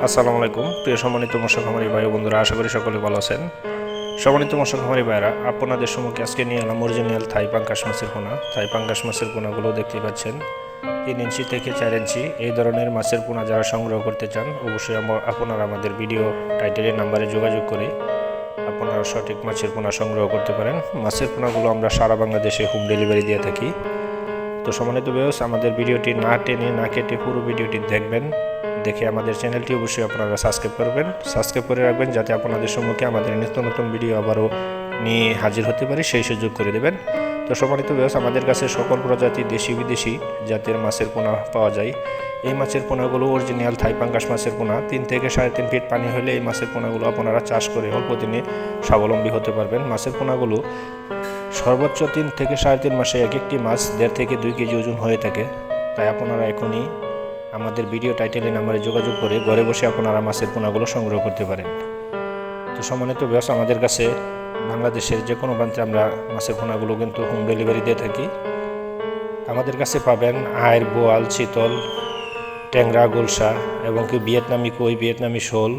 আসসালামু আলাইকুম প্রিয় সম্মানিত মৎস্য খামারি ভাই বন্ধুরা, আশা করি সকলে ভালো আছেন। সম্মানিত মৎস্য খামারি ভাইরা, আপনাদের সম্মুখে আজকে নিয়ে এলাম অরিজিনাল থাই পাঙ্গাস মাছের পোনা। থাই পাঙ্গাস মাছের পোনাগুলো দেখতে পাচ্ছেন 3 ইঞ্চি থেকে 4 ইঞ্চি। এই ধরনের মাছের পোনা যারা সংগ্রহ করতে চান, অবশ্যই আপনারা আমাদের ভিডিও টাইটেলের নাম্বারে যোগাযোগ করে আপনারা সঠিক মাছের পোনা সংগ্রহ করতে পারেন। মাছের পোনাগুলো আমরা সারা বাংলাদেশে হোম ডেলিভারি দিয়ে থাকি। তো সম্মানিত ভিউয়ার্স, আমাদের ভিডিওটি না টেনে না কেটে পুরো ভিডিওটি দেখবেন, দেখে আমাদের চ্যানেলটি অবশ্যই আপনারা সাবস্ক্রাইব করবেন, সাবস্ক্রাইব করে রাখবেন, যাতে আপনাদের সম্মুখে আমাদের নিত্য নতুন ভিডিও আবারও নিয়ে হাজির হতে পারি, সেই সুযোগ করে দেবেন। তো সম্মানিত ভিউয়ার্স, আমাদের কাছে সকল প্রজাতি দেশি বিদেশি জাতের মাছের পোনা পাওয়া যায়। এই মাছের পোনাগুলো অরিজিনাল থাই পাঙ্গাস মাছের পোনা। 3 থেকে 3.5 ফিট পানি হলে এই মাছের পোনাগুলো আপনারা চাষ করে অল্প দিনে স্বাবলম্বী হতে পারবেন। মাছের পোনাগুলো সর্বোচ্চ 3 থেকে 3.5 মাসে এক একটি মাছ 1.5 থেকে 2 কেজি ওজন হয়ে থাকে। তাই আপনারা এখনই আমাদের ভিডিও টাইটেলের নাম্বারে যোগাযোগ করে ঘরে বসে আপনারা মাছের পোনাগুলো সংগ্রহ করতে পারেন। তো সম্মানিত ভিউয়ার্স, আমাদের কাছে বাংলাদেশের যে কোনো প্রান্তে আমরা মাছের পোনাগুলো কিন্তু হোম ডেলিভারি দিয়ে থাকি। আমাদের কাছে পাবেন আয়ের, বোয়াল, চিতল, ট্যাংরা, গুলশা এবং কি ভিয়েতনামি কই, ভিয়েতনামি শোল,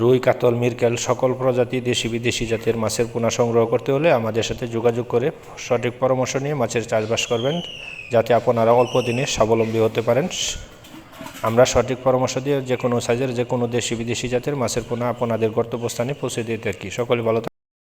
রুই, কাতল, মিরকেল, সকল প্রজাতি দেশি বিদেশি জাতের মাছের পোনা সংগ্রহ করতে হলে আমাদের সাথে যোগাযোগ করে সঠিক পরামর্শ নিয়ে মাছের চাষবাস করবেন, যাতে আপনারা অল্প দিনে স্বাবলম্বী হতে পারেন। আমরা সঠিক পরামর্শ দিয়ে যে কোনো সাইজের যে কোনো দেশি বিদেশি জাতের মাছের পোনা আপনাদের গন্তব্যস্থানে পৌঁছে দিয়ে থাকি। সকলে ভালো